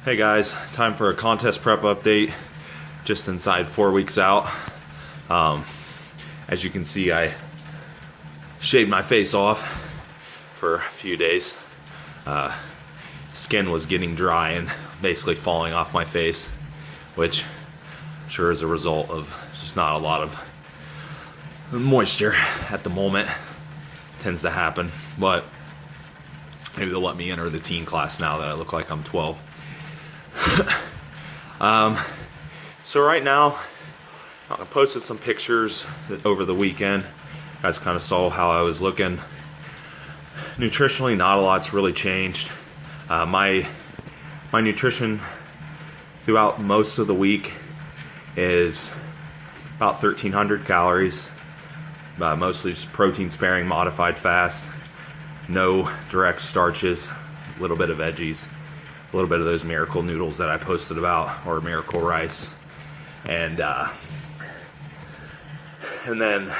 Hey guys, time for a contest prep update. Just inside 4 weeks out. As you can see, I shaved my face off for a few days. Skin was getting dry and basically falling off my face, which I'm sure is a result of just not a lot of moisture at the moment. Tends to happen, but maybe they'll let me enter the teen class now that I look like I'm 12. So right now, I posted some pictures over the weekend. You guys kind of saw how I was looking. Nutritionally, not a lot's really changed. My nutrition throughout most of the week is about 1,300 calories. Mostly just protein sparing, modified fast. No direct starches, a little bit of veggies, a little bit of those miracle noodles that I posted about, or miracle rice, and then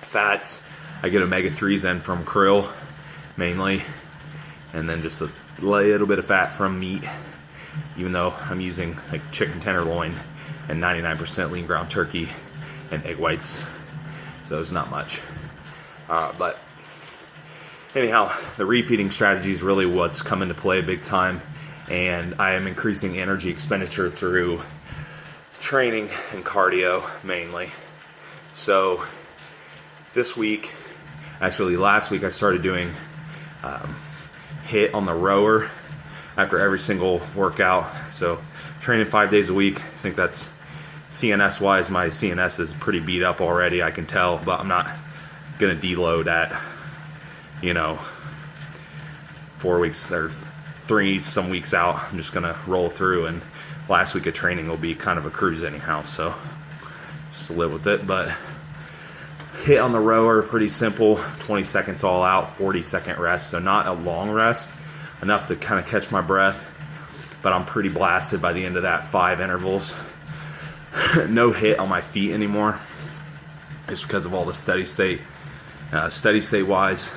fats. I get omega-3s in from krill mainly, and then just a little bit of fat from meat, even though I'm using like chicken tenderloin and 99% lean ground turkey and egg whites, so it's not much. But anyhow, the refeeding strategy is really what's come into play big time, and I am increasing energy expenditure through training and cardio mainly. So this week, actually last week, I started doing HIIT on the rower after every single workout. So training 5 days a week. I think that's CNS wise, my CNS is pretty beat up already, I can tell, but I'm not gonna deload at 4 weeks or 3 some weeks out. I'm just gonna roll through, and last week of training will be kind of a cruise anyhow, so just to live with it. But HIIT on the rower, pretty simple, 20 seconds all out, 40-second rest, so not a long rest, enough to kind of catch my breath, but I'm pretty blasted by the end of that 5 intervals. No HIIT on my feet anymore. It's because of all the steady state wise.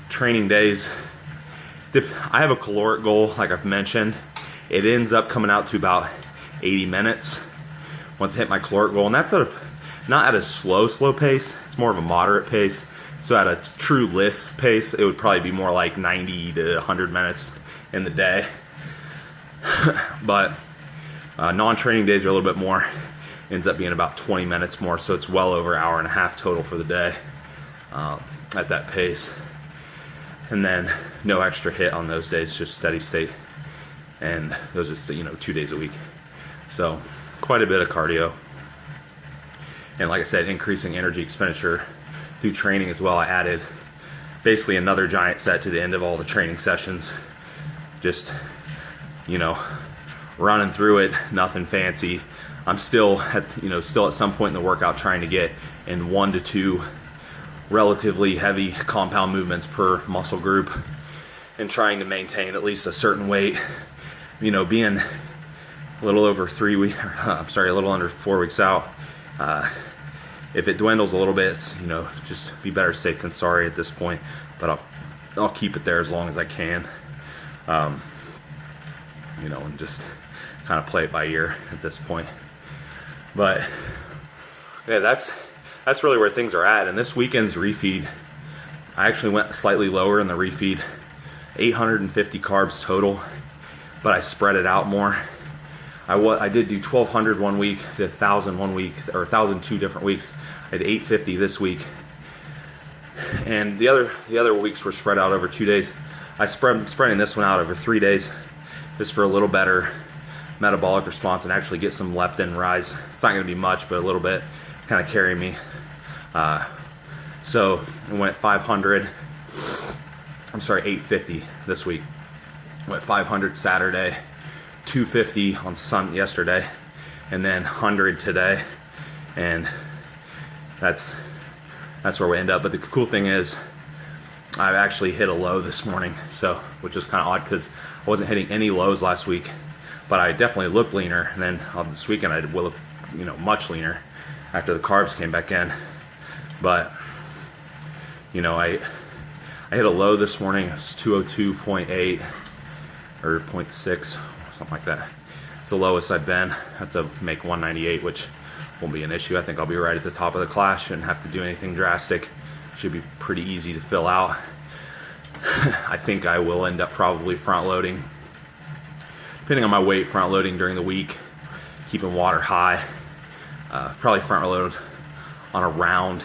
Training days, I have a caloric goal, like I've mentioned. It ends up coming out to about 80 minutes once I hit my caloric goal, and that's not at a slow pace. It's more of a moderate pace. So at a true list pace, it would probably be more like 90 to 100 minutes in the day. But non-training days are a little bit more. Ends up being about 20 minutes more, so it's well over an hour and a half total for the day at that pace. And then no extra HIIT on those days, just steady state, and those are 2 days a week. So quite a bit of cardio, and like I said, increasing energy expenditure through training as well. I added basically another giant set to the end of all the training sessions, just running through it, nothing fancy. I'm still at some point in the workout trying to get in 1 to 2 relatively heavy compound movements per muscle group, and trying to maintain at least a certain weight. Being a little over a little under 4 weeks out. If it dwindles a little bit, just be better safe than sorry at this point. But I'll keep it there as long as I can. And just kind of play it by ear at this point. But yeah, that's really where things are at. And this weekend's refeed, I actually went slightly lower in the refeed, 850 carbs total, but I spread it out more. I did do 1,200 one week, did 1,000 one week, or 1,000 2 different weeks. I had 850 this week, and the other weeks were spread out over 2 days. Spreading this one out over 3 days, just for a little better metabolic response and actually get some leptin rise. It's not going to be much, but a little bit, kind of carry me. So I went 850 this week. Went 500 Saturday, 250 on yesterday, and then 100 today, and that's where we end up. But the cool thing is, I've actually hit a low this morning, which is kind of odd because I wasn't hitting any lows last week, but I definitely looked leaner. And then this weekend I will look, much leaner after the carbs came back in. But I I hit a low this morning. It was 202.8 or 0.6, something like that. It's the lowest I've been. I have to make 198, which won't be an issue. I think I'll be right at the top of the class. Shouldn't have to do anything drastic. Should be pretty easy to fill out. I think I will end up probably front loading, depending on my weight, front loading during the week, keeping water high. Probably front load on around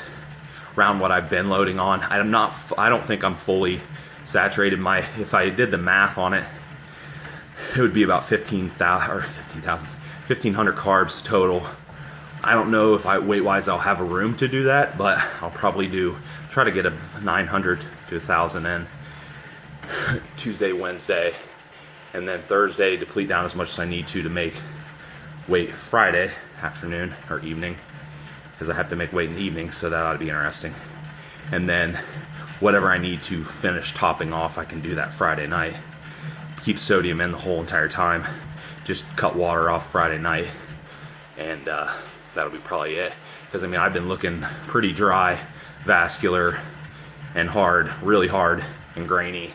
what I've been loading on. I don't think I'm fully saturated. If I did the math on it, it would be about 1,500 carbs total. I don't know if weight-wise I'll have a room to do that, but I'll probably try to get a 900 to 1,000 in Tuesday, Wednesday, and then Thursday deplete down as much as I need to make weight Friday afternoon or evening, because I have to make weight in the evening, so that ought to be interesting. And then whatever I need to finish topping off, I can do that Friday night. Keep sodium in the whole entire time. Just cut water off Friday night, and that'll be probably it. Because I mean, I've been looking pretty dry, vascular, and hard, really hard and grainy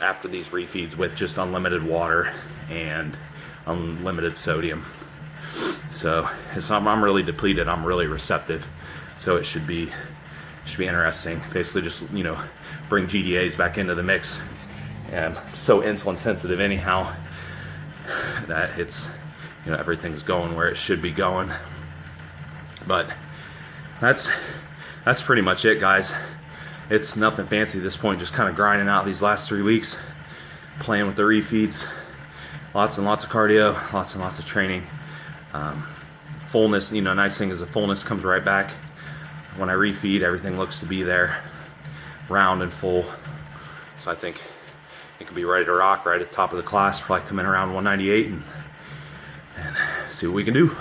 after these refeeds with just unlimited water and unlimited sodium. So I'm really depleted. I'm really receptive. So it should be interesting. Basically, just bring GDAs back into the mix. And I'm so insulin sensitive anyhow that it's everything's going where it should be going. But that's pretty much it, guys. It's nothing fancy at this point. Just kind of grinding out these last 3 weeks, playing with the refeeds, lots and lots of cardio, lots and lots of training. Fullness, nice thing is the fullness comes right back. When I refeed, everything looks to be there, round and full. So I think it could be ready to rock right at the top of the class, probably come in around 198 and see what we can do.